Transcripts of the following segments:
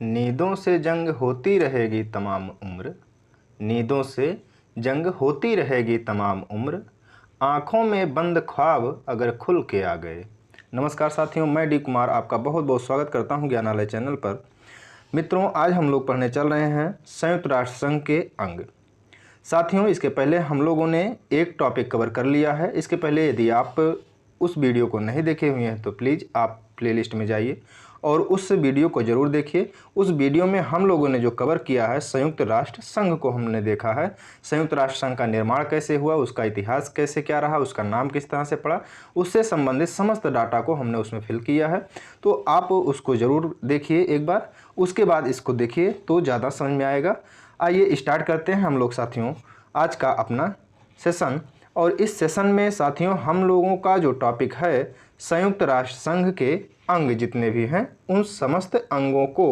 नींदों से जंग होती रहेगी तमाम उम्र, नींदों से जंग होती रहेगी तमाम उम्र, आँखों में बंद ख्वाब अगर खुल के आ गए। नमस्कार साथियों, मैं डी कुमार आपका बहुत बहुत स्वागत करता हूं ज्ञानालय चैनल पर। मित्रों, आज हम लोग पढ़ने चल रहे हैं संयुक्त राष्ट्र संघ के अंग। साथियों, इसके पहले हम लोगों ने एक टॉपिक कवर कर लिया है। इसके पहले यदि आप उस वीडियो को नहीं देखे हुए हैं तो प्लीज़ आप प्लेलिस्ट में जाइए और उस वीडियो को ज़रूर देखिए। उस वीडियो में हम लोगों ने जो कवर किया है, संयुक्त राष्ट्र संघ को हमने देखा है। संयुक्त राष्ट्र संघ का निर्माण कैसे हुआ, उसका इतिहास कैसे क्या रहा, उसका नाम किस तरह से पड़ा, उससे संबंधित समस्त डाटा को हमने उसमें फिल किया है। तो आप उसको ज़रूर देखिए एक बार, उसके बाद इसको देखिए तो ज़्यादा समझ में आएगा। आइए स्टार्ट करते हैं हम लोग साथियों आज का अपना सेशन। और इस सेशन में साथियों हम लोगों का जो टॉपिक है, संयुक्त राष्ट्र संघ के अंग जितने भी हैं उन समस्त अंगों को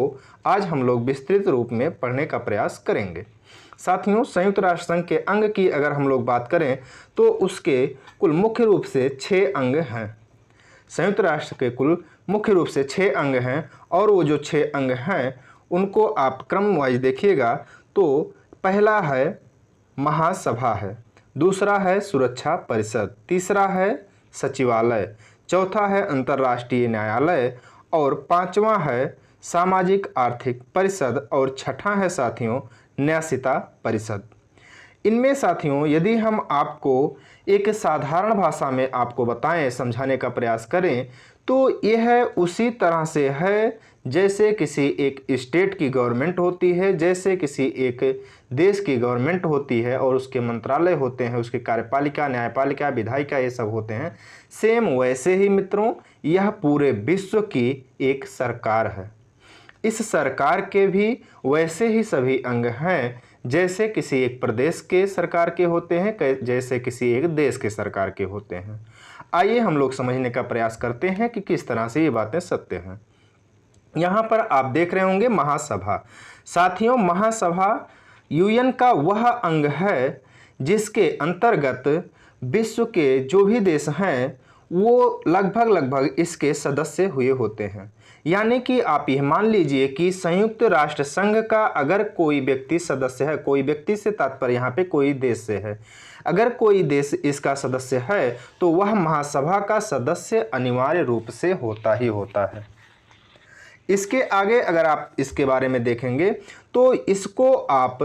आज हम लोग विस्तृत रूप में पढ़ने का प्रयास करेंगे। साथियों, संयुक्त राष्ट्र संघ के अंग की अगर हम लोग बात करें तो उसके कुल मुख्य रूप से 6 अंग हैं। संयुक्त राष्ट्र के कुल मुख्य रूप से 6 अंग हैं और वो जो 6 अंग हैं उनको आप क्रम वाइज देखिएगा तो पहला है महासभा है, दूसरा है सुरक्षा परिषद, तीसरा है सचिवालय, चौथा है अंतर्राष्ट्रीय न्यायालय और पांचवा है सामाजिक आर्थिक परिषद और छठा है साथियों न्यासिता परिषद। इनमें साथियों यदि हम आपको एक साधारण भाषा में आपको बताएं, समझाने का प्रयास करें तो यह उसी तरह से है जैसे किसी एक स्टेट की गवर्नमेंट होती है, जैसे किसी एक देश की गवर्नमेंट होती है और उसके मंत्रालय होते हैं, उसकी कार्यपालिका, न्यायपालिका, विधायिका ये सब होते हैं। सेम वैसे ही मित्रों यह पूरे विश्व की एक सरकार है। इस सरकार के भी वैसे ही सभी अंग हैं जैसे किसी एक प्रदेश के सरकार के होते हैं, जैसे किसी एक देश के सरकार के होते हैं। आइए हम लोग समझने का प्रयास करते हैं कि किस तरह से ये बातें सत्य हैं। यहाँ पर आप देख रहे होंगे महासभा। साथियों, महासभा यूएन का वह अंग है जिसके अंतर्गत विश्व के जो भी देश हैं वो लगभग इसके सदस्य हुए होते हैं। यानी कि आप यह मान लीजिए कि संयुक्त राष्ट्र संघ का अगर कोई व्यक्ति सदस्य है, कोई व्यक्ति से तात्पर्य यहाँ पे कोई देश से है, अगर कोई देश इसका सदस्य है तो वह महासभा का सदस्य अनिवार्य रूप से होता ही होता है। इसके आगे अगर आप इसके बारे में देखेंगे तो इसको आप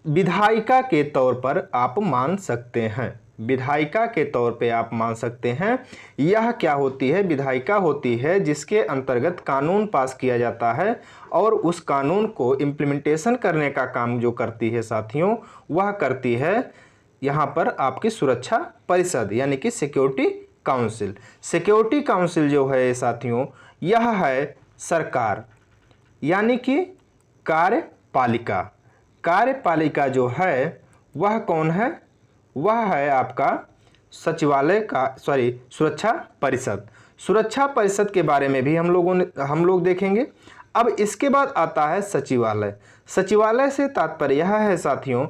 विधायिका के तौर पर आप मान सकते हैं। विधायिका के तौर पे आप मान सकते हैं। यह क्या होती है? विधायिका होती है जिसके अंतर्गत कानून पास किया जाता है और उस कानून को इम्प्लीमेंटेशन करने का काम जो करती है साथियों, वह करती है यहाँ पर आपकी सुरक्षा परिषद यानी कि सिक्योरिटी काउंसिल। सिक्योरिटी काउंसिल जो है साथियों यह है सरकार यानी कि कार्यपालिका। कार्यपालिका जो है वह कौन है? वह है आपका सचिवालय का सुरक्षा परिषद। सुरक्षा परिषद के बारे में भी हम लोग देखेंगे। अब इसके बाद आता है सचिवालय। सचिवालय से तात्पर्य यह है साथियों,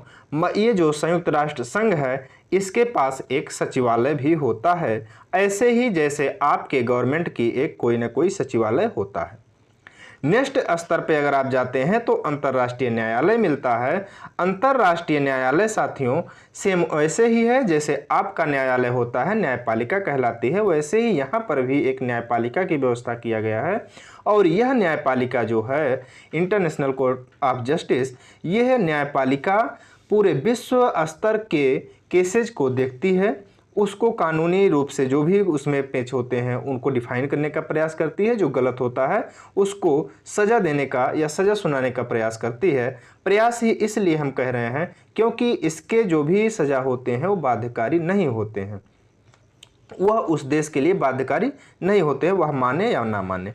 ये जो संयुक्त राष्ट्र संघ है इसके पास एक सचिवालय भी होता है, ऐसे ही जैसे आपके गवर्नमेंट की एक कोई ना कोई सचिवालय होता है। नेक्स्ट स्तर पे अगर आप जाते हैं तो अंतर्राष्ट्रीय न्यायालय मिलता है। अंतर्राष्ट्रीय न्यायालय साथियों सेम वैसे ही है जैसे आपका न्यायालय होता है, न्यायपालिका कहलाती है, वैसे ही यहाँ पर भी एक न्यायपालिका की व्यवस्था किया गया है। और यह न्यायपालिका जो है इंटरनेशनल कोर्ट ऑफ जस्टिस, यह न्यायपालिका पूरे विश्व स्तर के केसेज को देखती है, उसको कानूनी रूप से जो भी उसमें पेच होते हैं उनको डिफाइन करने का प्रयास करती है, जो गलत होता है उसको सज़ा देने का या सज़ा सुनाने का प्रयास करती है। प्रयास ही इसलिए हम कह रहे हैं क्योंकि इसके जो भी सज़ा होते हैं वो बाध्यकारी नहीं होते हैं, वह उस देश के लिए बाध्यकारी नहीं होते हैं, वह माने या ना माने।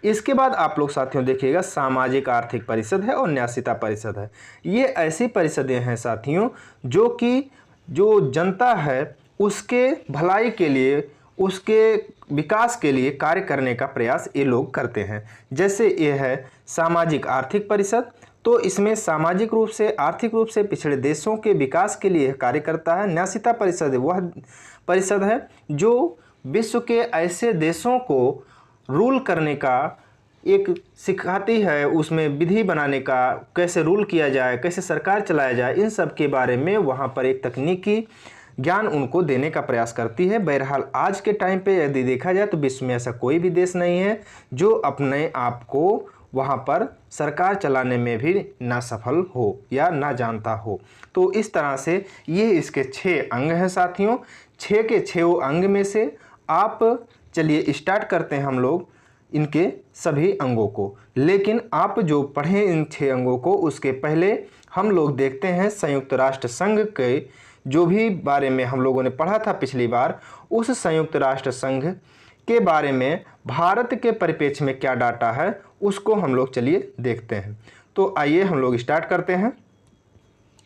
इसके बाद आप लोग साथियों देखिएगा सामाजिक आर्थिक परिषद है और न्यासिता परिषद है। ये ऐसी परिषदें हैं साथियों जो कि जो जनता है उसके भलाई के लिए, उसके विकास के लिए कार्य करने का प्रयास ये लोग करते हैं। जैसे ये है सामाजिक आर्थिक परिषद, तो इसमें सामाजिक रूप से, आर्थिक रूप से पिछड़े देशों के विकास के लिए कार्य करता है। न्यासिता परिषद वह परिषद है जो विश्व के ऐसे देशों को रूल करने का एक सिखाती है, उसमें विधि बनाने का, कैसे रूल किया जाए, कैसे सरकार चलाया जाए, इन सब के बारे में वहाँ पर एक तकनीकी ज्ञान उनको देने का प्रयास करती है। बहरहाल आज के टाइम पे यदि देखा जाए तो विश्व में ऐसा कोई भी देश नहीं है जो अपने आप को वहाँ पर सरकार चलाने में भी ना सफल हो या ना जानता हो। तो इस तरह से ये इसके 6 अंग हैं साथियों। 6 के 6 अंग में से आप चलिए स्टार्ट करते हैं हम लोग इनके सभी अंगों को। लेकिन आप जो पढ़ें इन 6 अंगों को, उसके पहले हम लोग देखते हैं संयुक्त राष्ट्र संघ के जो भी बारे में हम लोगों ने पढ़ा था पिछली बार, उस संयुक्त राष्ट्र संघ के बारे में भारत के परिप्रेक्ष्य में क्या डाटा है उसको हम लोग चलिए देखते हैं। तो आइए हम लोग स्टार्ट करते हैं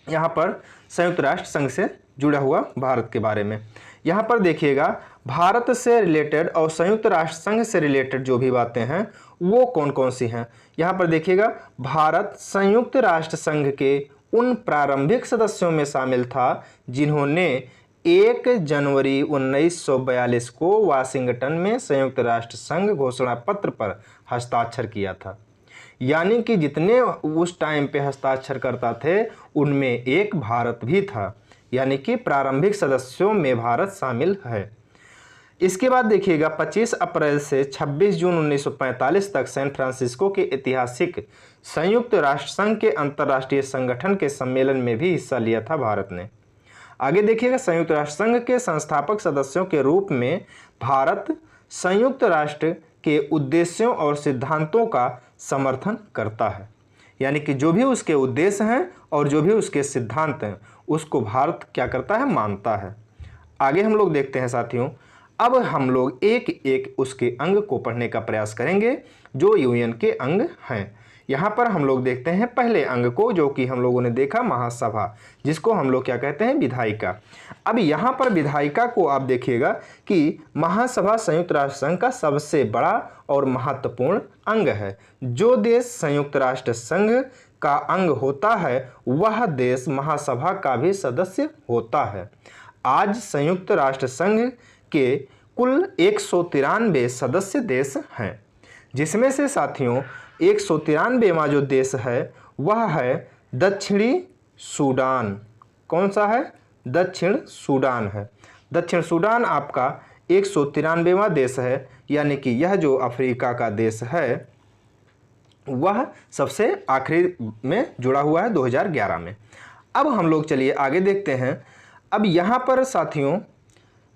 यहाँ पर संयुक्त राष्ट्र संघ से जुड़ा हुआ भारत के बारे में। यहाँ पर देखिएगा भारत से रिलेटेड और संयुक्त राष्ट्र संघ से रिलेटेड जो भी बातें हैं वो कौन कौन सी हैं। यहाँ पर देखिएगा भारत संयुक्त राष्ट्र संघ के उन प्रारंभिक सदस्यों में शामिल था जिन्होंने 1 जनवरी 1942 को वाशिंगटन में संयुक्त राष्ट्र संघ घोषणा पत्र पर हस्ताक्षर किया था। यानी कि जितने उस टाइम पे हस्ताक्षर करता थे उनमें एक भारत भी था, यानी कि प्रारंभिक सदस्यों में भारत शामिल है। इसके बाद देखिएगा 25 अप्रैल से 26 जून 1945 तक सैन फ्रांसिस्को के ऐतिहासिक संयुक्त राष्ट्र संघ के अंतर्राष्ट्रीय संगठन के सम्मेलन में भी हिस्सा लिया था भारत ने। आगे देखिएगा संयुक्त राष्ट्र संघ के संस्थापक सदस्यों के रूप में भारत संयुक्त राष्ट्र के उद्देश्यों और सिद्धांतों का समर्थन करता है। यानी कि जो भी उसके उद्देश्य हैं और जो भी उसके सिद्धांत हैं उसको भारत क्या करता है, मानता है। आगे हम लोग देखते हैं साथियों, अब हम लोग एक एक उसके अंग को पढ़ने का प्रयास करेंगे जो यूएन के अंग हैं। यहाँ पर हम लोग देखते हैं पहले अंग को, जो कि हम लोगों ने देखा महासभा, जिसको हम लोग क्या कहते हैं, विधायिका। अब यहाँ पर विधायिका को आप देखिएगा कि महासभा संयुक्त राष्ट्र संघ का सबसे बड़ा और महत्वपूर्ण अंग है। जो देश संयुक्त राष्ट्र संघ का अंग होता है वह देश महासभा का भी सदस्य होता है। आज संयुक्त राष्ट्र संघ के कुल 193 सदस्य देश हैं, जिसमें से साथियों 193वां जो देश है वह है दक्षिणी सूडान। कौन सा है? दक्षिण सूडान है। दक्षिण सूडान आपका 193वां देश है, यानी कि यह जो अफ्रीका का देश है वह सबसे आखिरी में जुड़ा हुआ है 2011 में। अब हम लोग चलिए आगे देखते हैं। अब यहाँ पर साथियों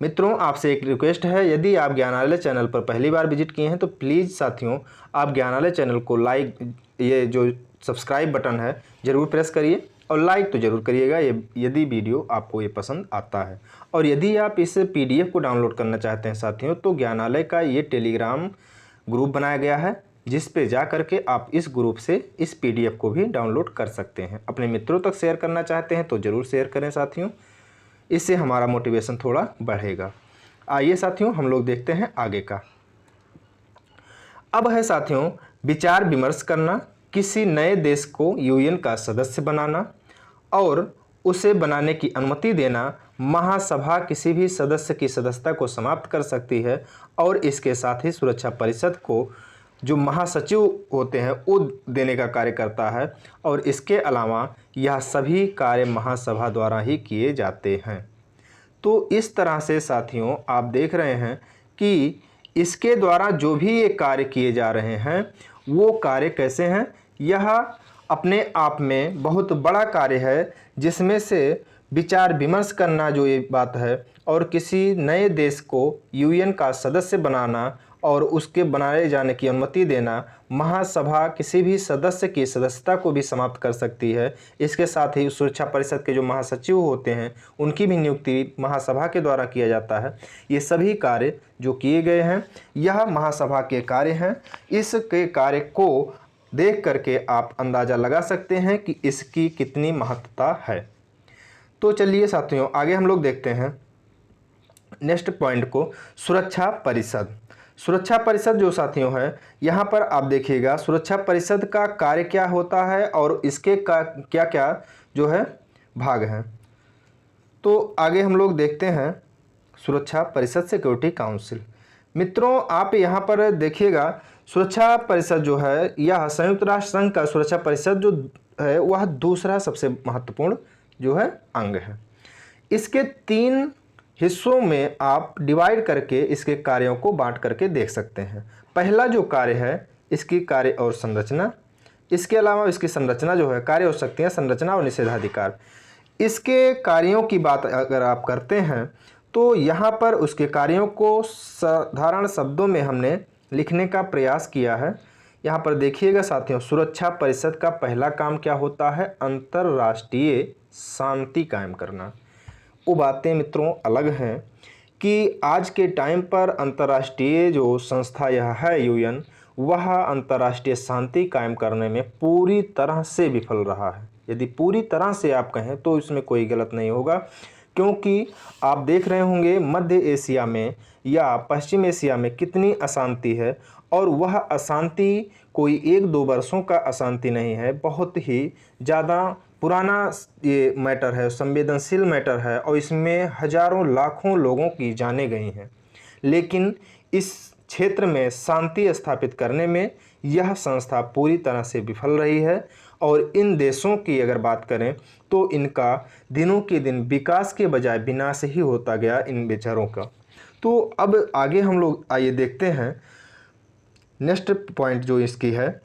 मित्रों आपसे एक रिक्वेस्ट है, यदि आप ज्ञानालय चैनल पर पहली बार विजिट किए हैं तो प्लीज़ साथियों आप ज्ञानालय चैनल को लाइक, ये जो सब्सक्राइब बटन है ज़रूर प्रेस करिए और लाइक तो ज़रूर करिएगा यदि वीडियो आपको ये पसंद आता है। और यदि आप इस PDF को डाउनलोड करना चाहते हैं साथियों तो ज्ञानालय का ये टेलीग्राम ग्रुप बनाया गया है, जिस पे जा करके आप इस ग्रुप से इस PDF को भी डाउनलोड कर सकते हैं। अपने मित्रों तक शेयर करना चाहते हैं तो ज़रूर शेयर करें साथियों, इससे हमारा मोटिवेशन थोड़ा बढ़ेगा। आइए साथियों हम लोग देखते हैं आगे का। अब है साथियों विचार विमर्श करना, किसी नए देश को यूएन का सदस्य बनाना और उसे बनाने की अनुमति देना। महासभा किसी भी सदस्य की सदस्यता को समाप्त कर सकती है और इसके साथ ही सुरक्षा परिषद को जो महासचिव होते हैं वो देने का कार्य करता है, और इसके अलावा यह सभी कार्य महासभा द्वारा ही किए जाते हैं। तो इस तरह से साथियों आप देख रहे हैं कि इसके द्वारा जो भी ये कार्य किए जा रहे हैं वो कार्य कैसे हैं। यह अपने आप में बहुत बड़ा कार्य है, जिसमें से विचार विमर्श करना जो ये बात है, और किसी नए देश को यूएन का सदस्य बनाना और उसके बनाए जाने की अनुमति देना। महासभा किसी भी सदस्य की सदस्यता को भी समाप्त कर सकती है। इसके साथ ही सुरक्षा परिषद के जो महासचिव होते हैं उनकी भी नियुक्ति महासभा के द्वारा किया जाता है। ये सभी कार्य जो किए गए हैं यह महासभा के कार्य हैं। इसके कार्य को देख करके आप अंदाज़ा लगा सकते हैं कि इसकी कितनी महत्वता है। तो चलिए साथियों आगे हम लोग देखते हैं नेक्स्ट पॉइंट को, सुरक्षा परिषद। सुरक्षा परिषद जो साथियों है, यहाँ पर आप देखिएगा सुरक्षा परिषद का कार्य क्या होता है और इसके क्या क्या जो है भाग हैं। तो आगे हम लोग देखते हैं सुरक्षा परिषद, सिक्योरिटी काउंसिल। मित्रों आप यहाँ पर देखिएगा सुरक्षा परिषद जो है, यह संयुक्त राष्ट्र संघ का सुरक्षा परिषद जो है वह दूसरा सबसे महत्वपूर्ण जो है अंग है। इसके 3 हिस्सों में आप डिवाइड करके इसके कार्यों को बांट करके देख सकते हैं। पहला जो कार्य है इसकी कार्य और संरचना, इसके अलावा इसकी संरचना जो है कार्य और शक्तियाँ, संरचना और निषेधाधिकार। इसके कार्यों की बात अगर आप करते हैं तो यहाँ पर उसके कार्यों को साधारण शब्दों में हमने लिखने का प्रयास किया है। यहाँ पर देखिएगा साथियों, सुरक्षा परिषद का पहला काम क्या होता है? अंतर्राष्ट्रीय शांति कायम करना। वो बातें मित्रों अलग हैं कि आज के टाइम पर अंतर्राष्ट्रीय जो संस्था यह है यूएन, वह अंतर्राष्ट्रीय शांति कायम करने में पूरी तरह से विफल रहा है। यदि पूरी तरह से आप कहें तो इसमें कोई गलत नहीं होगा, क्योंकि आप देख रहे होंगे मध्य एशिया में या पश्चिम एशिया में कितनी अशांति है, और वह अशांति कोई 1-2 वर्षों का अशांति नहीं है, बहुत ही ज़्यादा पुराना ये मैटर है, संवेदनशील मैटर है, और इसमें हजारों लाखों लोगों की जानें गई हैं। लेकिन इस क्षेत्र में शांति स्थापित करने में यह संस्था पूरी तरह से विफल रही है, और इन देशों की अगर बात करें तो इनका दिनों के दिन विकास के बजाय विनाश ही होता गया इन बेचारों का। तो अब आगे हम लोग आइए देखते हैं नेक्स्ट पॉइंट जो इसकी है,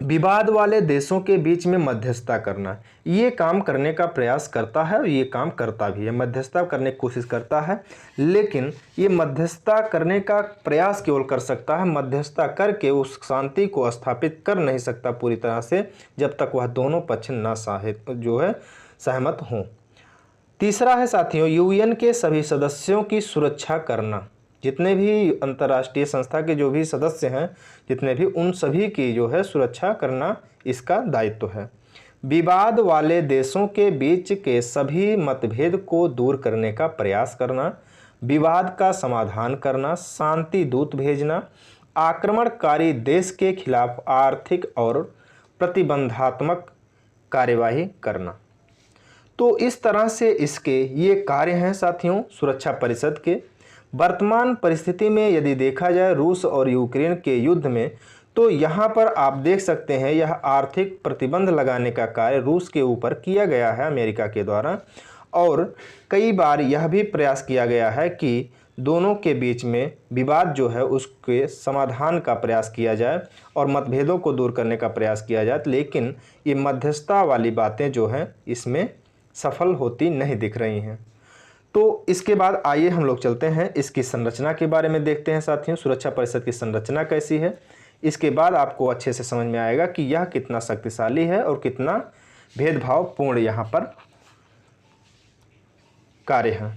विवाद वाले देशों के बीच में मध्यस्थता करना। ये काम करने का प्रयास करता है और ये काम करता भी है, मध्यस्थता करने की कोशिश करता है, लेकिन ये मध्यस्थता करने का प्रयास केवल कर सकता है, मध्यस्थता करके उस शांति को स्थापित कर नहीं सकता पूरी तरह से, जब तक वह दोनों पक्ष न सहमत हों। तीसरा है साथियों, यूएन के सभी सदस्यों की सुरक्षा करना। जितने भी अंतर्राष्ट्रीय संस्था के जो भी सदस्य हैं, जितने भी, उन सभी की जो है सुरक्षा करना इसका दायित्व है। विवाद वाले देशों के बीच के सभी मतभेद को दूर करने का प्रयास करना, विवाद का समाधान करना, शांति दूत भेजना, आक्रमणकारी देश के खिलाफ आर्थिक और प्रतिबंधात्मक कार्यवाही करना। तो इस तरह से इसके ये कार्य हैं साथियों सुरक्षा परिषद के। वर्तमान परिस्थिति में यदि देखा जाए रूस और यूक्रेन के युद्ध में, तो यहाँ पर आप देख सकते हैं यह आर्थिक प्रतिबंध लगाने का कार्य रूस के ऊपर किया गया है अमेरिका के द्वारा, और कई बार यह भी प्रयास किया गया है कि दोनों के बीच में विवाद जो है उसके समाधान का प्रयास किया जाए और मतभेदों को दूर करने का प्रयास किया जाए, लेकिन ये मध्यस्थता वाली बातें जो हैं इसमें सफल होती नहीं दिख रही हैं। तो इसके बाद आइए हम लोग चलते हैं इसकी संरचना के बारे में देखते हैं साथियों, सुरक्षा परिषद की संरचना कैसी है। इसके बाद आपको अच्छे से समझ में आएगा कि यह कितना शक्तिशाली है और कितना भेदभावपूर्ण यहाँ पर कार्य है।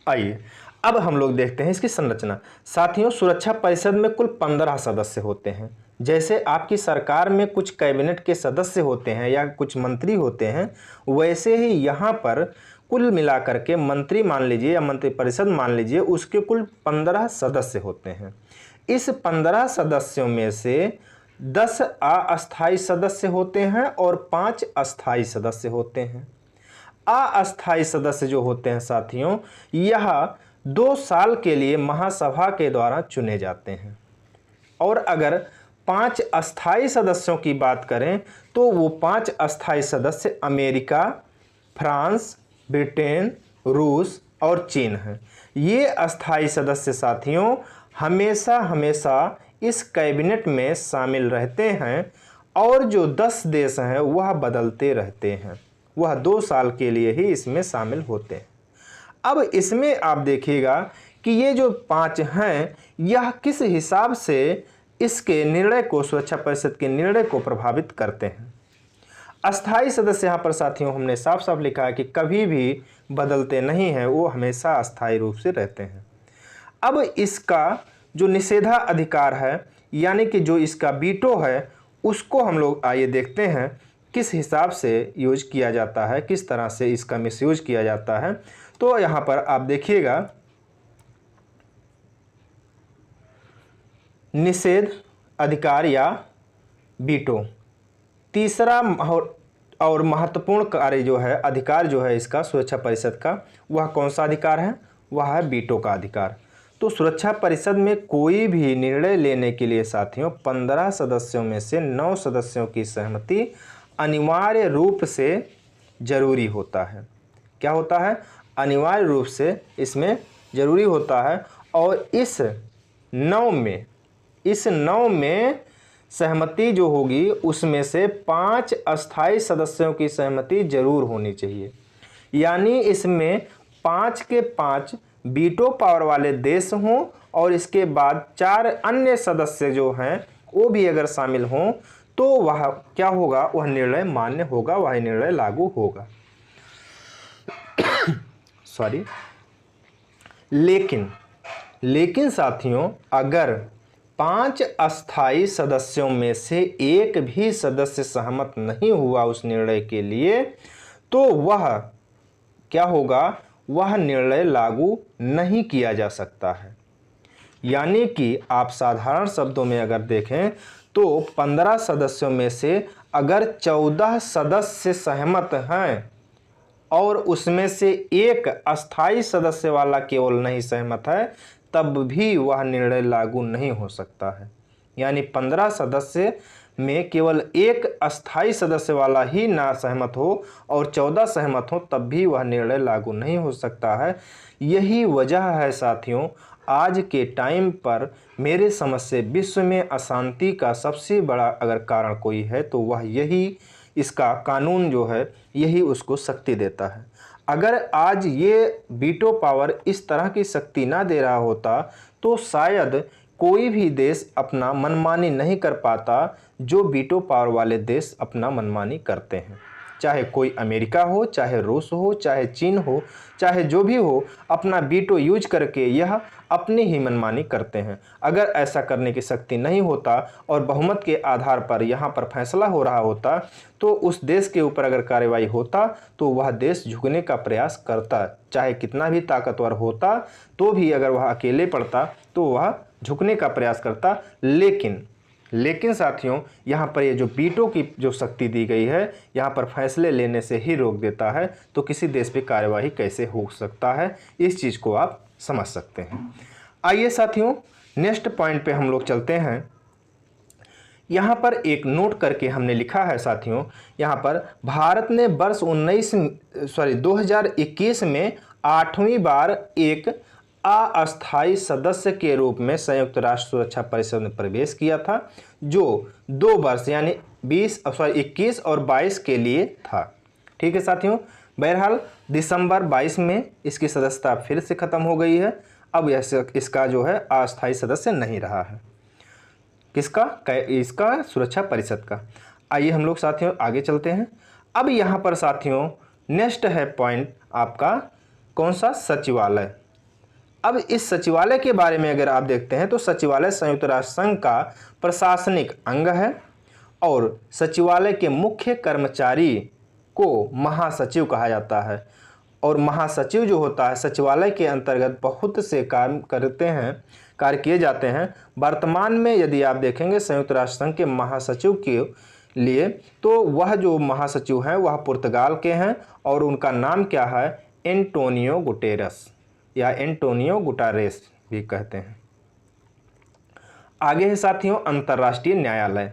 आइए अब हम लोग देखते हैं इसकी संरचना। साथियों सुरक्षा परिषद में कुल 15 सदस्य होते हैं। जैसे आपकी सरकार में कुछ कैबिनेट के सदस्य होते हैं या कुछ मंत्री होते हैं, वैसे ही यहाँ पर कुल मिलाकर के मंत्री मान लीजिए या मंत्रिपरिषद मान लीजिए, उसके कुल 15 सदस्य होते हैं। इस 15 सदस्यों में से 10 अस्थायी सदस्य होते हैं और 5 अस्थायी सदस्य होते हैं। अस्थायी सदस्य जो होते हैं साथियों, यह 2 साल के लिए महासभा के द्वारा चुने जाते हैं। और अगर 5 अस्थायी सदस्यों की बात करें तो वो 5 अस्थायी सदस्य अमेरिका, फ्रांस, ब्रिटेन, रूस और चीन हैं। ये अस्थायी सदस्य साथियों हमेशा इस कैबिनेट में शामिल रहते हैं, और जो 10 देश हैं वह बदलते रहते हैं, वह 2 साल के लिए ही इसमें शामिल होते हैं। अब इसमें आप देखिएगा कि ये जो 5 हैं यह किस हिसाब से इसके निर्णय को, सुरक्षा परिषद के निर्णय को प्रभावित करते हैं। अस्थायी सदस्य यहाँ पर साथियों हमने साफ साफ लिखा है कि कभी भी बदलते नहीं हैं, वो हमेशा अस्थायी रूप से रहते हैं। अब इसका जो निषेधाधिकार है, यानी कि जो इसका वीटो है, उसको हम लोग आइए देखते हैं किस हिसाब से यूज किया जाता है, किस तरह से इसका मिसयूज किया जाता है। तो यहाँ पर आप देखिएगा निषेध अधिकार या वीटो। तीसरा और महत्वपूर्ण कार्य जो है, अधिकार जो है इसका सुरक्षा परिषद का, वह कौन सा अधिकार है? वह है वीटो का अधिकार। तो सुरक्षा परिषद में कोई भी निर्णय लेने के लिए साथियों 15 सदस्यों में से 9 सदस्यों की सहमति अनिवार्य रूप से जरूरी होता है। क्या होता है? अनिवार्य रूप से इसमें जरूरी होता है। और इस 9 में सहमति जो होगी उसमें से 5 अस्थायी सदस्यों की सहमति जरूर होनी चाहिए। यानी इसमें 5 के 5 वीटो पावर वाले देश हों और इसके बाद 4 अन्य सदस्य जो हैं वो भी अगर शामिल हों तो वह क्या होगा? वह निर्णय मान्य होगा, वह निर्णय लागू होगा। सॉरी। लेकिन साथियों अगर 5 अस्थायी सदस्यों में से एक भी सदस्य सहमत नहीं हुआ उस निर्णय के लिए तो वह क्या होगा? वह निर्णय लागू नहीं किया जा सकता है। यानी कि आप साधारण शब्दों में अगर देखें तो 15 सदस्यों में से अगर 14 सदस्य सहमत हैं और उसमें से एक अस्थायी सदस्य वाला केवल नहीं सहमत है तब भी वह निर्णय लागू नहीं हो सकता है। यानी 15 सदस्य में केवल एक अस्थायी सदस्य वाला ही ना सहमत हो और 14 सहमत हो तब भी वह निर्णय लागू नहीं हो सकता है। यही वजह है साथियों आज के टाइम पर मेरे समझ से विश्व में अशांति का सबसे बड़ा अगर कारण कोई है तो वह यही, इसका कानून जो है यही उसको शक्ति देता है। अगर आज ये वीटो पावर इस तरह की शक्ति ना दे रहा होता तो शायद कोई भी देश अपना मनमानी नहीं कर पाता जो वीटो पावर वाले देश अपना मनमानी करते हैं। चाहे कोई अमेरिका हो, चाहे रूस हो, चाहे चीन हो, चाहे जो भी हो, अपना वीटो यूज करके यह अपनी ही मनमानी करते हैं। अगर ऐसा करने की शक्ति नहीं होता और बहुमत के आधार पर यहाँ पर फैसला हो रहा होता तो उस देश के ऊपर अगर कार्रवाई होता तो वह देश झुकने का प्रयास करता। चाहे कितना भी ताकतवर होता तो भी अगर वह अकेले पड़ता तो वह झुकने का प्रयास करता। लेकिन साथियों यहाँ पर ये जो वीटो की जो शक्ति दी गई है यहाँ पर फैसले लेने से ही रोक देता है तो किसी देश पे कार्यवाही कैसे हो सकता है, इस चीज़ को आप समझ सकते हैं। आइए साथियों नेक्स्ट पॉइंट पे हम लोग चलते हैं। यहाँ पर एक नोट करके हमने लिखा है साथियों, यहाँ पर भारत ने वर्ष 2021 में 8वीं बार एक अस्थायी सदस्य के रूप में संयुक्त राष्ट्र सुरक्षा परिषद में प्रवेश किया था जो 2 वर्ष यानी 21 और 22 के लिए था। ठीक है साथियों। बहरहाल दिसंबर 22 में इसकी सदस्यता फिर से खत्म हो गई है। अब इसका जो है अस्थायी सदस्य नहीं रहा है। किसका? इसका सुरक्षा परिषद का। आइए हम लोग साथियों आगे चलते हैं। अब यहाँ पर साथियों नेक्स्ट है पॉइंट आपका कौन सा? सचिवालय। अब इस सचिवालय के बारे में अगर आप देखते हैं तो सचिवालय संयुक्त राष्ट्र संघ का प्रशासनिक अंग है और सचिवालय के मुख्य कर्मचारी को महासचिव कहा जाता है। और महासचिव जो होता है सचिवालय के अंतर्गत बहुत से कार्य किए जाते हैं। वर्तमान में यदि आप देखेंगे संयुक्त राष्ट्र संघ के महासचिव के लिए तो वह जो महासचिव हैं वह पुर्तगाल के हैं और उनका नाम क्या है? एंटोनियो गुटेरस या एंटोनियो गुटारेस भी कहते हैं। आगे है साथियों अंतर्राष्ट्रीय न्यायालय।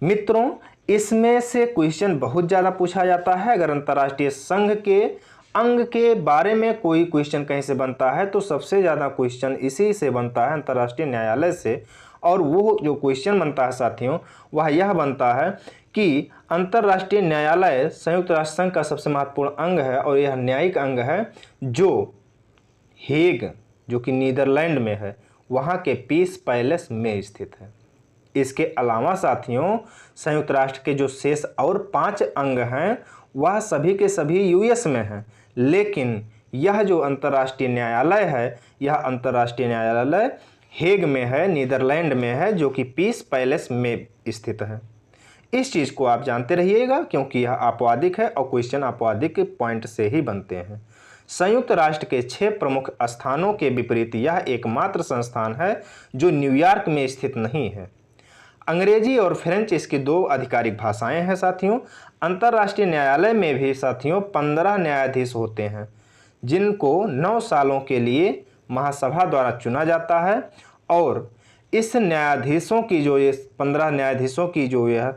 मित्रों इसमें से क्वेश्चन बहुत ज़्यादा पूछा जाता है। अगर अंतर्राष्ट्रीय संघ के अंग के बारे में कोई क्वेश्चन कहीं से बनता है तो सबसे ज़्यादा क्वेश्चन इसी से बनता है, अंतर्राष्ट्रीय न्यायालय से। और वो जो क्वेश्चन बनता है साथियों वह यह बनता है कि अंतर्राष्ट्रीय न्यायालय संयुक्त राष्ट्र संघ का सबसे महत्वपूर्ण अंग है और यह न्यायिक अंग है जो हेग जो कि नीदरलैंड में है वहाँ के पीस पैलेस में स्थित है। इसके अलावा साथियों संयुक्त राष्ट्र के जो शेष और 5 अंग हैं वह सभी के सभी यूएस में हैं। लेकिन यह जो अंतर्राष्ट्रीय न्यायालय है यह अंतर्राष्ट्रीय न्यायालय हेग में है, नीदरलैंड में है जो कि पीस पैलेस में स्थित है। इस चीज़ को आप जानते रहिएगा क्योंकि यह आपवादिक है और क्वेश्चन आपवादिक पॉइंट से ही बनते हैं। संयुक्त राष्ट्र के 6 प्रमुख स्थानों के विपरीत यह एकमात्र संस्थान है जो न्यूयॉर्क में स्थित नहीं है। अंग्रेजी और फ्रेंच इसकी 2 आधिकारिक भाषाएं हैं साथियों। अंतर्राष्ट्रीय न्यायालय में भी साथियों 15 न्यायाधीश होते हैं जिनको 9 सालों के लिए महासभा द्वारा चुना जाता है। और इस न्यायाधीशों की जो ये 15 न्यायाधीशों की जो यह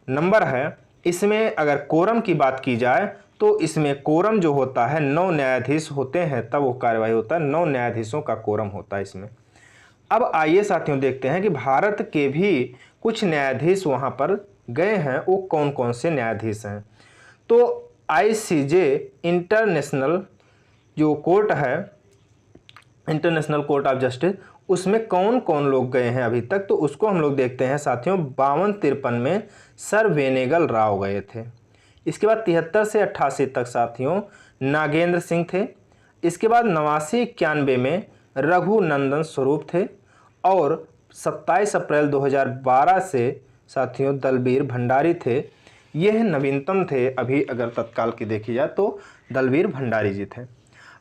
नंबर है, इसमें अगर कोरम की बात की जाए तो इसमें कोरम जो होता है 9 न्यायाधीश होते हैं, तब वो कार्यवाही होता है। 9 न्यायाधीशों का कोरम होता है इसमें। अब आइए साथियों देखते हैं कि भारत के भी कुछ न्यायाधीश वहाँ पर गए हैं, वो कौन कौन से न्यायाधीश हैं। तो ICJ इंटरनेशनल जो कोर्ट है, इंटरनेशनल कोर्ट ऑफ जस्टिस, उसमें कौन कौन लोग गए हैं अभी तक, तो उसको हम लोग देखते हैं साथियों। 52-53 में सर वेनेगल राव गए थे। इसके बाद 73 से 88 तक साथियों नागेंद्र सिंह थे। इसके बाद 89-91 में रघुनंदन स्वरूप थे। और 27 अप्रैल 2012 से साथियों दलबीर भंडारी थे। यह नवीनतम थे, अभी अगर तत्काल की देखी जाए तो दलबीर भंडारी जी थे।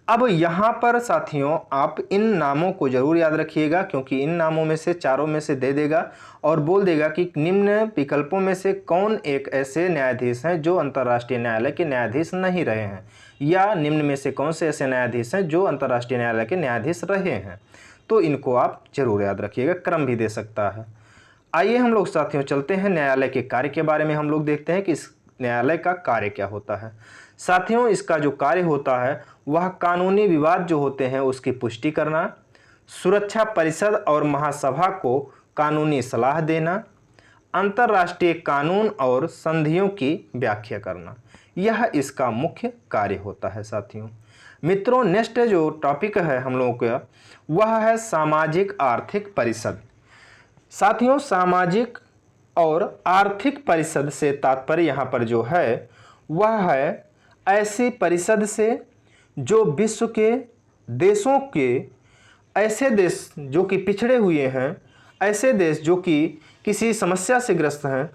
अब यहाँ पर साथियों आप इन नामों को जरूर याद रखिएगा, क्योंकि इन नामों में से चारों में से दे देगा और बोल देगा कि निम्न विकल्पों में से कौन एक ऐसे न्यायाधीश हैं जो अंतर्राष्ट्रीय न्यायालय के न्यायाधीश नहीं रहे हैं, या निम्न में से कौन से ऐसे न्यायाधीश हैं जो अंतर्राष्ट्रीय न्यायालय के न्यायाधीश रहे हैं। तो इनको आप जरूर याद रखिएगा, क्रम भी दे सकता है। आइए हम लोग साथियों चलते हैं न्यायालय के कार्य के बारे में। हम लोग देखते हैं कि इस न्यायालय का कार्य क्या होता है। साथियों इसका जो कार्य होता है वह कानूनी विवाद जो होते हैं उसकी पुष्टि करना, सुरक्षा परिषद और महासभा को कानूनी सलाह देना, अंतर्राष्ट्रीय कानून और संधियों की व्याख्या करना, यह इसका मुख्य कार्य होता है। साथियों मित्रों, नेक्स्ट जो टॉपिक है हम लोगों का वह है सामाजिक आर्थिक परिषद। साथियों सामाजिक और आर्थिक परिषद से तात्पर्य यहाँ पर जो है वह है ऐसी परिषद से जो विश्व के देशों के, ऐसे देश जो कि पिछड़े हुए हैं, ऐसे देश जो कि किसी समस्या से ग्रस्त हैं,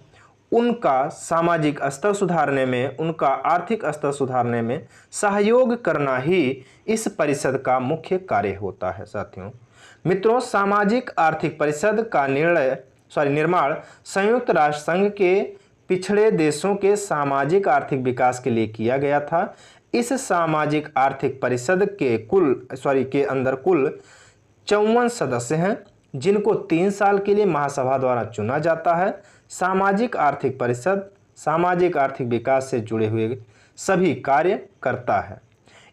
उनका सामाजिक स्तर सुधारने में, उनका आर्थिक स्तर सुधारने में सहयोग करना ही इस परिषद का मुख्य कार्य होता है। साथियों मित्रों, सामाजिक आर्थिक परिषद का निर्माण संयुक्त राष्ट्र संघ के पिछड़े देशों के सामाजिक आर्थिक विकास के लिए किया गया था। इस सामाजिक आर्थिक परिषद के अंदर कुल 54 सदस्य हैं, जिनको 3 साल के लिए महासभा द्वारा चुना जाता है। सामाजिक आर्थिक परिषद सामाजिक आर्थिक विकास से जुड़े हुए सभी कार्य करता है।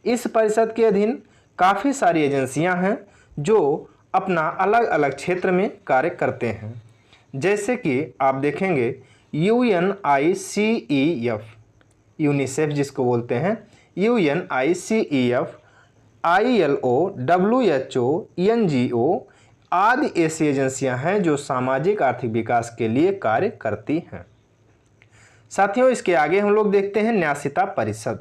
इस परिषद के अधीन काफ़ी सारी एजेंसियां हैं जो अपना अलग अलग क्षेत्र में कार्य करते हैं। जैसे कि आप देखेंगे UNICEF, यूनिसेफ जिसको बोलते हैं, UNICEF, ILO, WHO, NGO आदि ऐसी एजेंसियां हैं जो सामाजिक आर्थिक विकास के लिए कार्य करती हैं। साथियों इसके आगे हम लोग देखते हैं न्यासिता परिषद।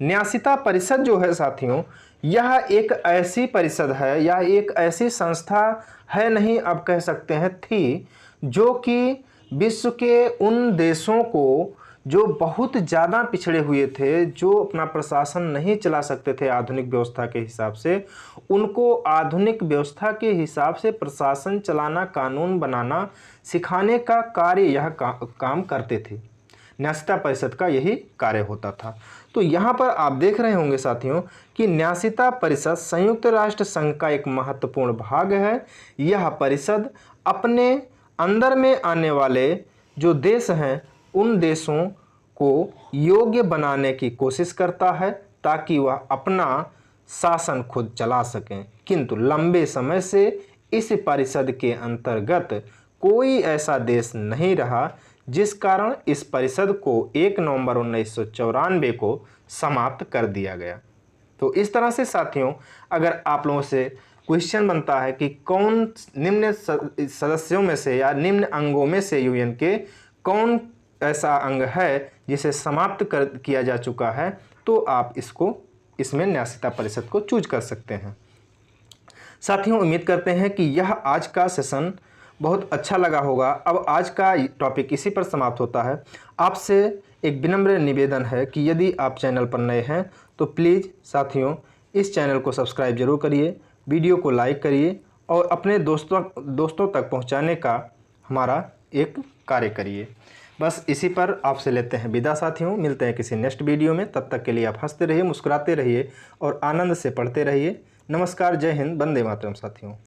न्यासिता परिषद जो है साथियों, यह एक ऐसी परिषद है या एक ऐसी संस्था है, नहीं अब कह सकते हैं थी, जो कि विश्व के उन देशों को जो बहुत ज़्यादा पिछड़े हुए थे, जो अपना प्रशासन नहीं चला सकते थे आधुनिक व्यवस्था के हिसाब से, उनको आधुनिक व्यवस्था के हिसाब से प्रशासन चलाना, कानून बनाना सिखाने का कार्य यह काम करते थे। न्यासिता परिषद का यही कार्य होता था। तो यहाँ पर आप देख रहे होंगे साथियों कि न्यासिता परिषद संयुक्त राष्ट्र संघ का एक महत्वपूर्ण भाग है। यह परिषद अपने अंदर में आने वाले जो देश हैं उन देशों को योग्य बनाने की कोशिश करता है ताकि वह अपना शासन खुद चला सकें। किंतु लंबे समय से इस परिषद के अंतर्गत कोई ऐसा देश नहीं रहा, जिस कारण इस परिषद को 1 नवंबर 1994 को समाप्त कर दिया गया। तो इस तरह से साथियों अगर आप लोगों से क्वेश्चन बनता है कि कौन निम्न सदस्यों में से या निम्न अंगों में से यूएन के कौन ऐसा अंग है जिसे समाप्त कर किया जा चुका है, तो आप इसमें न्यासिता परिषद को चूज कर सकते हैं। साथियों उम्मीद करते हैं कि यह आज का सेशन बहुत अच्छा लगा होगा। अब आज का टॉपिक इसी पर समाप्त होता है। आपसे एक विनम्र निवेदन है कि यदि आप चैनल पर नए हैं तो प्लीज़ साथियों इस चैनल को सब्सक्राइब जरूर करिए, वीडियो को लाइक करिए और अपने दोस्तों तक पहुंचाने का हमारा एक कार्य करिए। बस इसी पर आपसे लेते हैं विदा साथियों। मिलते हैं किसी नेक्स्ट वीडियो में। तब तक के लिए आप हंसते रहिए, मुस्कुराते रहिए और आनंद से पढ़ते रहिए। नमस्कार, जय हिंद, वंदे मातरम साथियों।